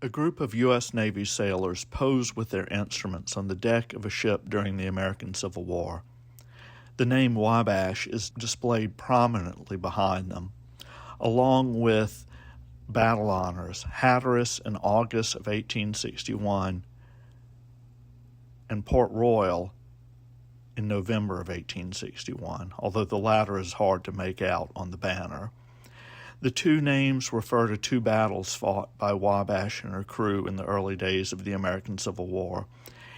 A group of U.S. Navy sailors posed with their instruments on the deck of a ship during the American Civil War. The name Wabash is displayed prominently behind them, along with battle honors, Hatteras in August of 1861 and Port Royal in November of 1861, although the latter is hard to make out on the banner. The two names refer to two battles fought by Wabash and her crew in the early days of the American Civil War.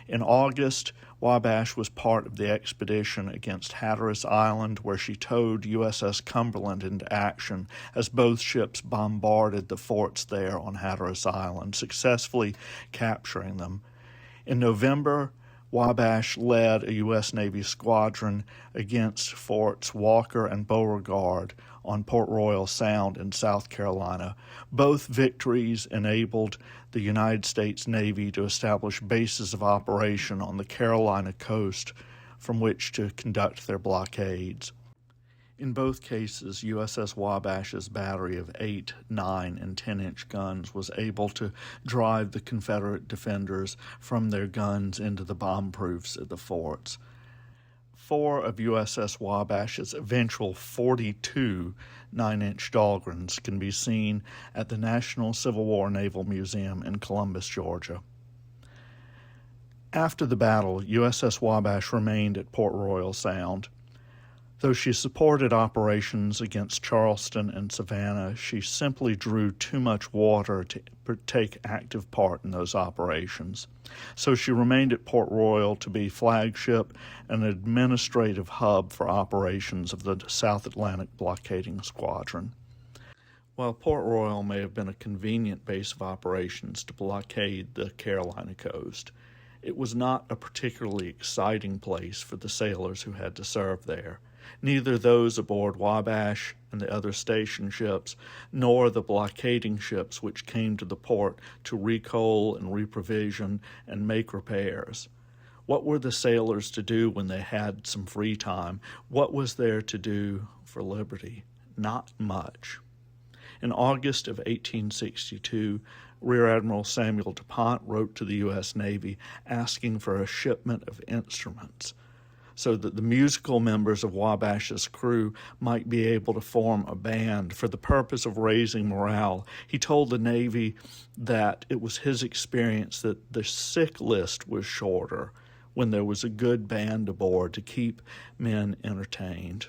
In August, Wabash was part of the expedition against Hatteras Island, where she towed USS Cumberland into action as both ships bombarded the forts there on Hatteras Island, successfully capturing them. In November, Wabash led a U.S. Navy squadron against Forts Walker and Beauregard on Port Royal Sound in South Carolina. Both victories enabled the United States Navy to establish bases of operation on the Carolina coast from which to conduct their blockades. In both cases, USS Wabash's battery of 8, 9, and 10-inch guns was able to drive the Confederate defenders from their guns into the bomb-proofs at the forts. 4 of USS Wabash's eventual 42 9-inch Dahlgrens can be seen at the National Civil War Naval Museum in Columbus, Georgia. After the battle, USS Wabash remained at Port Royal Sound. Though she supported operations against Charleston and Savannah, she simply drew too much water to take active part in those operations. So she remained at Port Royal to be flagship and administrative hub for operations of the South Atlantic Blockading Squadron. While Port Royal may have been a convenient base of operations to blockade the Carolina coast, it was not a particularly exciting place for the sailors who had to serve there. Neither those aboard Wabash and the other station ships, nor the blockading ships which came to the port to recoal and reprovision and make repairs. What were the sailors to do when they had some free time? What was there to do for liberty? Not much. In August of 1862, Rear Admiral Samuel Pont wrote to the U.S. Navy asking for a shipment of instruments, so that the musical members of Wabash's crew might be able to form a band for the purpose of raising morale. He told the Navy that it was his experience that the sick list was shorter when there was a good band aboard to keep men entertained.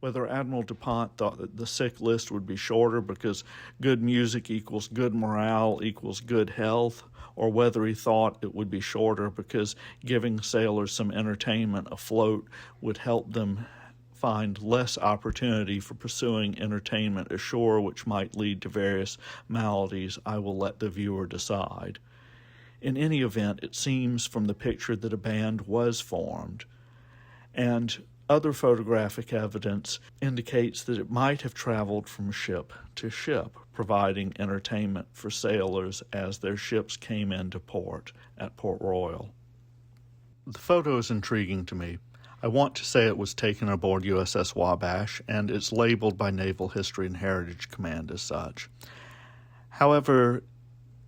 Whether Admiral DuPont thought that the sick list would be shorter because good music equals good morale equals good health, or whether he thought it would be shorter because giving sailors some entertainment afloat would help them find less opportunity for pursuing entertainment ashore, which might lead to various maladies, I will let the viewer decide. In any event, it seems from the picture that a band was formed, and other photographic evidence indicates that it might have traveled from ship to ship, providing entertainment for sailors as their ships came into port at Port Royal. The photo is intriguing to me. I want to say it was taken aboard USS Wabash, and it's labeled by Naval History and Heritage Command as such. However,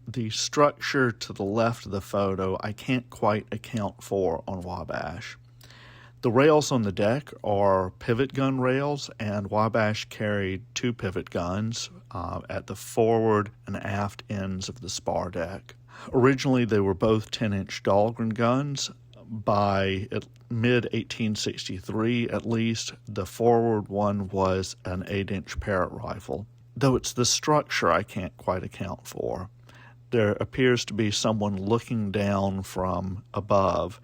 the structure to the left of the photo I can't quite account for on Wabash. The rails on the deck are pivot gun rails, and Wabash carried 2 pivot guns at the forward and aft ends of the spar deck. Originally, they were both 10-inch Dahlgren guns. By mid-1863, at least, the forward one was an 8-inch Parrott rifle. Though it's the structure I can't quite account for. There appears to be someone looking down from above.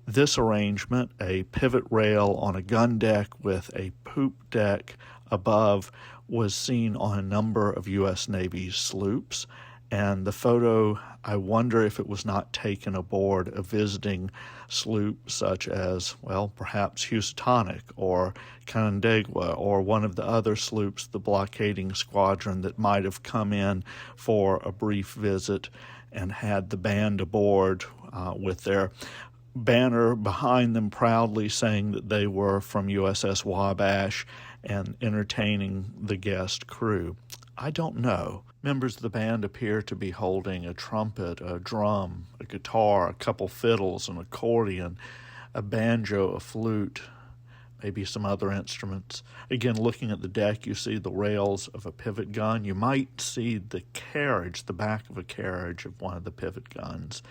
This arrangement, a pivot rail on a gun deck with a poop deck above, was seen on a number of U.S. Navy sloops, and the photo, I wonder if it was not taken aboard a visiting sloop such as, well, perhaps Housatonic or Canandaigua or one of the other sloops, the blockading squadron that might have come in for a brief visit and had the band aboard with their banner behind them proudly saying that they were from USS Wabash and entertaining the guest crew. I don't know. Members of the band appear to be holding a trumpet, a drum, a guitar, a couple fiddles, an accordion, a banjo, a flute, maybe some other instruments. Again, looking at the deck, you see the rails of a pivot gun. You might see the carriage, the back of a carriage of one of the pivot guns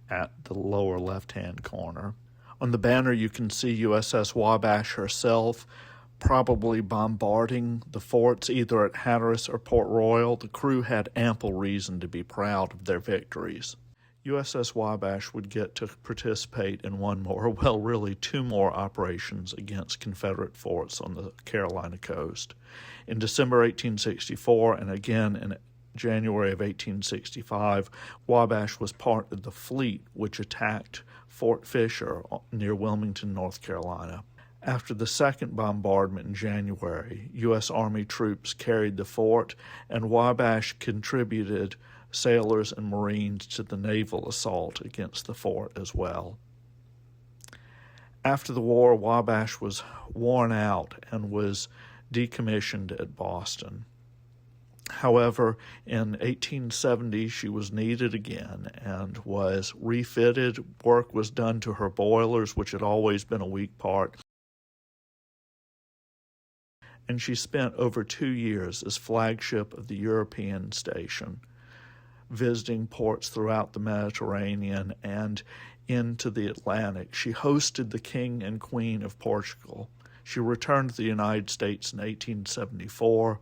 at the lower left-hand corner. On the banner, you can see USS Wabash herself, probably bombarding the forts either at Hatteras or Port Royal. The crew had ample reason to be proud of their victories. USS Wabash would get to participate in one more, well, really two more operations against Confederate forts on the Carolina coast. In December 1864 and again in January of 1865, Wabash was part of the fleet which attacked Fort Fisher near Wilmington, North Carolina. After the second bombardment in January, U.S. Army troops carried the fort, and Wabash contributed sailors and Marines to the naval assault against the fort as well. After the war, Wabash was worn out and was decommissioned at Boston. However, in 1870, she was needed again and was refitted. Work was done to her boilers, which had always been a weak part. And she spent over 2 years as flagship of the European station, visiting ports throughout the Mediterranean and into the Atlantic. She hosted the King and Queen of Portugal. She returned to the United States in 1874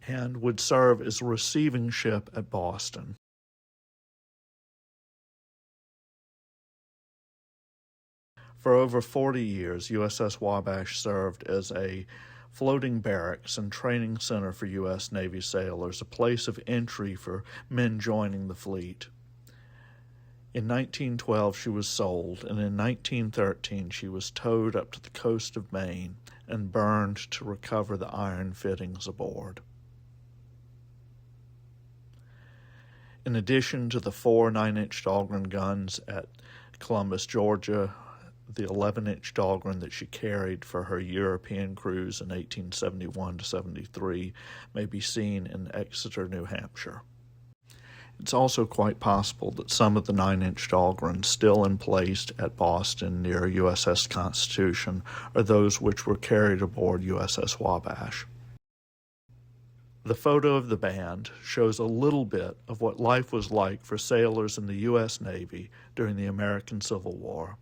and would serve as a receiving ship at Boston. For over 40 years, USS Wabash served as a floating barracks and training center for U.S. Navy sailors, a place of entry for men joining the fleet. In 1912, she was sold, and in 1913, she was towed up to the coast of Maine and burned to recover the iron fittings aboard. In addition to the 4 9-inch Dahlgren guns at Columbus, Georgia, the 11-inch Dahlgren that she carried for her European cruise in 1871 to 73 may be seen in Exeter, New Hampshire. It's also quite possible that some of the 9-inch Dahlgrens still emplaced at Boston near USS Constitution are those which were carried aboard USS Wabash. The photo of the band shows a little bit of what life was like for sailors in the U.S. Navy during the American Civil War.